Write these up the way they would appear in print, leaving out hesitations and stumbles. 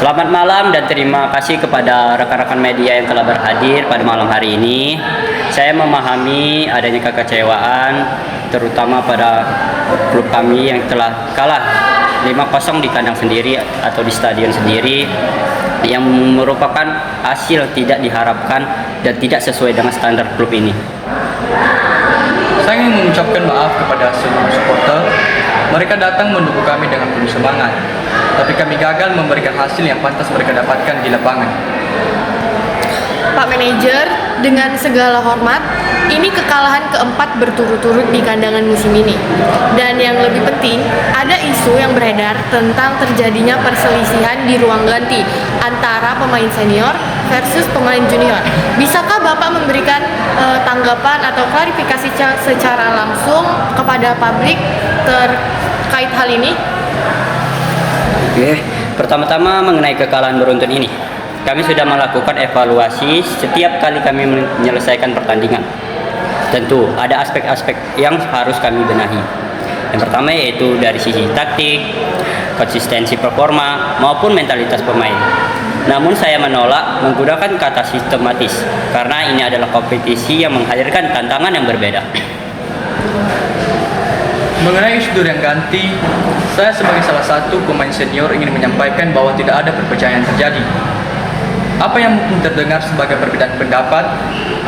Selamat malam dan terima kasih kepada rekan-rekan media yang telah berhadir pada malam hari ini. Saya memahami adanya kekecewaan terutama pada klub kami yang telah kalah 5-0 di kandang sendiri atau di stadion sendiri, yang merupakan hasil tidak diharapkan dan tidak sesuai dengan standar klub ini. Saya ingin mengucapkan maaf kepada seluruh supporter. Mereka datang mendukung kami dengan penuh semangat, tapi kami gagal memberikan hasil yang pantas mereka dapatkan di lapangan. Pak Manajer, dengan segala hormat, ini kekalahan keempat berturut-turut di kandangan musim ini. Dan yang lebih penting, ada isu yang beredar tentang terjadinya perselisihan di ruang ganti antara pemain senior versus pemain junior. Bisakah Bapak memberikan tanggapan atau klarifikasi secara langsung kepada publik terkait hal ini? Oke, pertama-tama mengenai kekalahan beruntun ini. Kami sudah melakukan evaluasi setiap kali kami menyelesaikan pertandingan. Tentu ada aspek-aspek yang harus kami benahi. Yang pertama yaitu dari sisi taktik, konsistensi performa, maupun mentalitas pemain. Namun saya menolak menggunakan kata sistematis, karena ini adalah kompetisi yang menghadirkan tantangan yang berbeda. Mengenai isu yang ganti, saya sebagai salah satu pemain senior ingin menyampaikan bahwa tidak ada perpecahan yang terjadi. Apa yang mungkin terdengar sebagai perbedaan pendapat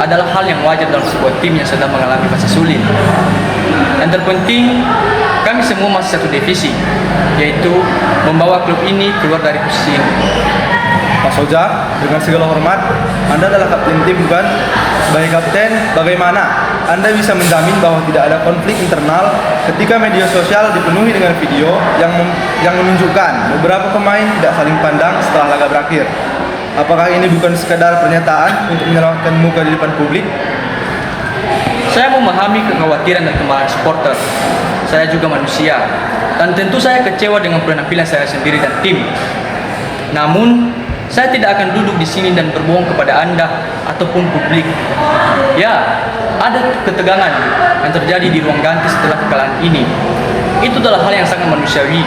adalah hal yang wajar dalam sebuah tim yang sedang mengalami masa sulit. Yang terpenting, kami semua masih satu divisi, yaitu membawa klub ini keluar dari posisi ini. Pak Soja, dengan segala hormat, Anda adalah kapten tim, bukan? Sebagai kapten, bagaimana Anda bisa menjamin bahwa tidak ada konflik internal ketika media sosial dipenuhi dengan video yang menunjukkan beberapa pemain tidak saling pandang setelah laga berakhir? Apakah ini bukan sekadar pernyataan untuk menyelamatkan muka di depan publik? Saya memahami kekhawatiran dan kemarahan supporter. Saya juga manusia, dan tentu saya kecewa dengan penampilan saya sendiri dan tim. Namun, saya tidak akan duduk di sini dan berbohong kepada Anda ataupun publik. Ya, ada ketegangan yang terjadi di ruang ganti setelah kekalahan ini. Itu adalah hal yang sangat manusiawi.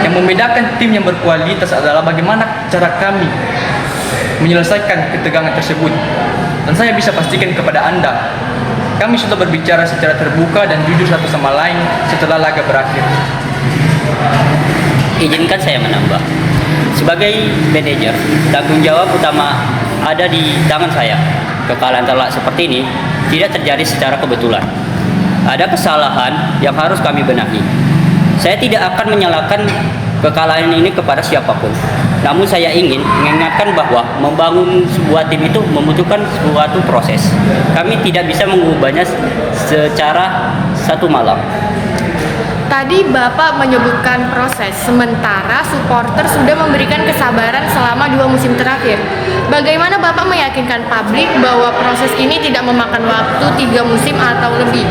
Yang membedakan tim yang berkualitas adalah bagaimana cara kami menyelesaikan ketegangan tersebut. Dan saya bisa pastikan kepada Anda, kami sudah berbicara secara terbuka dan jujur satu sama lain setelah laga berakhir. Izinkan saya menambah. Sebagai manajer, tanggung jawab utama ada di tangan saya. Kekalahan telak seperti ini tidak terjadi secara kebetulan. Ada kesalahan yang harus kami benahi. Saya tidak akan menyalahkan kekalahan ini kepada siapapun. Namun saya ingin mengingatkan bahwa membangun sebuah tim itu membutuhkan suatu proses. Kami tidak bisa mengubahnya secara satu malam. Tadi Bapak menyebutkan proses, sementara supporter sudah memberikan kesabaran selama 2 musim terakhir. Bagaimana Bapak meyakinkan publik bahwa proses ini tidak memakan waktu 3 musim atau lebih?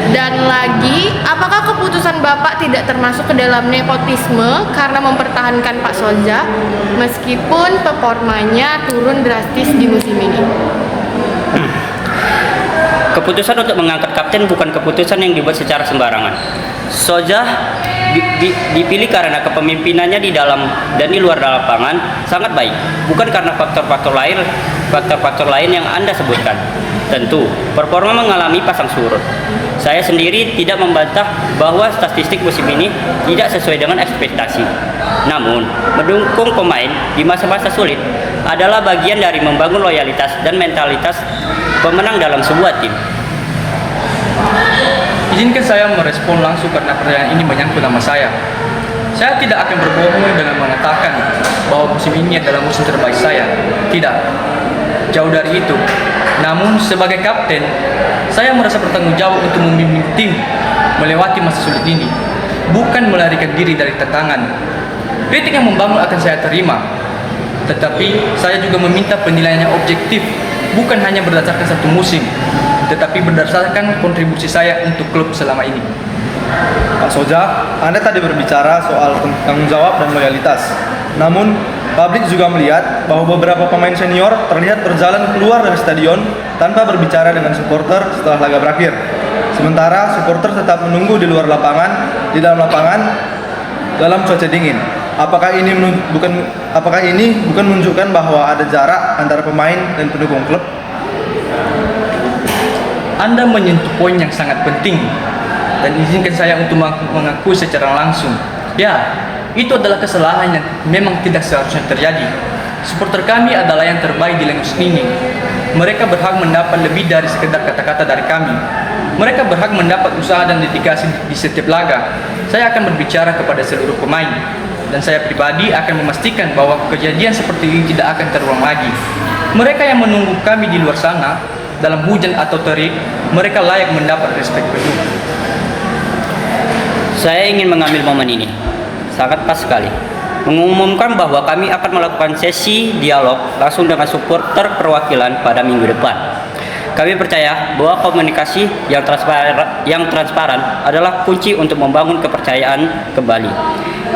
Dan lagi, apakah keputusan Bapak tidak termasuk ke dalam nepotisme karena mempertahankan Pak Soja meskipun performanya turun drastis di musim ini? Keputusan untuk mengangkat kapten bukan keputusan yang dibuat secara sembarangan. Soja dipilih karena kepemimpinannya di dalam dan di luar lapangan sangat baik, bukan karena faktor-faktor lain yang Anda sebutkan. Tentu, performa mengalami pasang surut. Saya sendiri tidak membantah bahwa statistik musim ini tidak sesuai dengan ekspektasi. Namun, mendukung pemain di masa-masa sulit adalah bagian dari membangun loyalitas dan mentalitas pemenang dalam sebuah tim. Izinkan saya merespon langsung karena pertanyaan ini menyangkut nama saya. Saya tidak akan berbohong dengan mengatakan bahwa musim ini adalah musim terbaik saya. Tidak, jauh dari itu. Namun sebagai kapten, saya merasa bertanggung jawab untuk membimbing tim melewati masa sulit ini, bukan melarikan diri dari tantangan. Kritik yang membangun akan saya terima, tetapi saya juga meminta penilaiannya objektif, bukan hanya berdasarkan satu musim, tetapi berdasarkan kontribusi saya untuk klub selama ini. Pak Soja, Anda tadi berbicara soal tanggung jawab dan loyalitas. Namun, publik juga melihat bahwa beberapa pemain senior terlihat berjalan keluar dari stadion tanpa berbicara dengan supporter setelah laga berakhir. Sementara supporter tetap menunggu di luar lapangan, di dalam lapangan, dalam cuaca dingin. Apakah ini bukan menunjukkan bahwa ada jarak antara pemain dan pendukung klub? Anda menyentuh poin yang sangat penting dan izinkan saya untuk mengakui secara langsung. Ya, itu adalah kesalahan yang memang tidak seharusnya terjadi. Supporter kami adalah yang terbaik di Lengus ini. Mereka berhak mendapat lebih dari sekedar kata-kata dari kami. Mereka berhak mendapat usaha dan dedikasi di setiap laga. Saya akan berbicara kepada seluruh pemain dan saya pribadi akan memastikan bahwa kejadian seperti ini tidak akan terulang lagi. Mereka yang menunggu kami di luar sana dalam hujan atau terik, mereka layak mendapat respek penuh. Saya ingin mengambil momen ini, sangat pas sekali, mengumumkan bahwa kami akan melakukan sesi dialog langsung dengan supporter perwakilan pada minggu depan. Kami percaya bahwa komunikasi yang transparan adalah kunci untuk membangun kepercayaan kembali.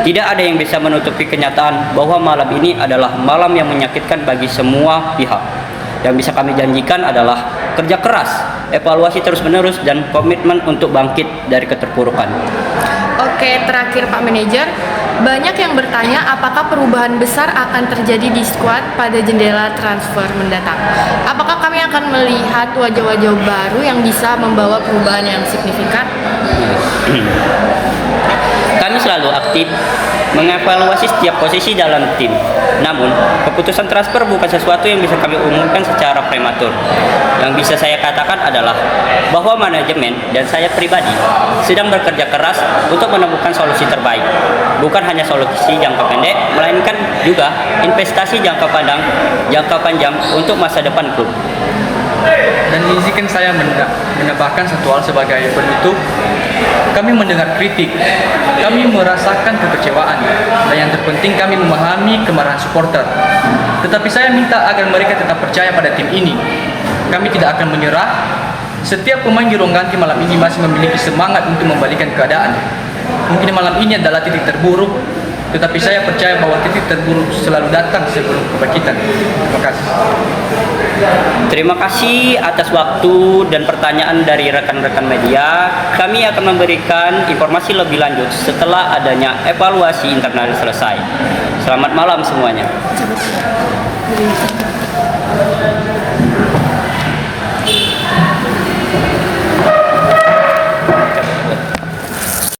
Tidak ada yang bisa menutupi kenyataan bahwa malam ini adalah malam yang menyakitkan bagi semua pihak. Yang bisa kami janjikan adalah kerja keras, evaluasi terus-menerus, dan komitmen untuk bangkit dari keterpurukan. Oke, terakhir Pak Manajer, banyak yang bertanya apakah perubahan besar akan terjadi di skuad pada jendela transfer mendatang. Apakah kami akan melihat wajah-wajah baru yang bisa membawa perubahan yang signifikan? Kami selalu aktif mengevaluasi setiap posisi dalam tim. Namun, keputusan transfer bukan sesuatu yang bisa kami umumkan secara prematur. Yang bisa saya katakan adalah bahwa manajemen dan saya pribadi sedang bekerja keras untuk menemukan solusi terbaik. Bukan hanya solusi jangka pendek, melainkan juga investasi jangka panjang untuk masa depan klub. Dan izinkan saya menambahkan satu hal sebagai penutup. Kami mendengar kritik, kami merasakan kekecewaan, dan yang terpenting kami memahami kemarahan supporter. Tetapi saya minta agar mereka tetap percaya pada tim ini. Kami tidak akan menyerah. Setiap pemain di ruang ganti malam ini masih memiliki semangat untuk membalikan keadaan. Mungkin malam ini adalah titik terburuk, tetapi saya percaya bahwa titik terburuk selalu datang sebelum kebangkitan. Terima kasih. Terima kasih atas waktu dan pertanyaan dari rekan-rekan media. Kami akan memberikan informasi lebih lanjut setelah adanya evaluasi internal selesai. Selamat malam semuanya.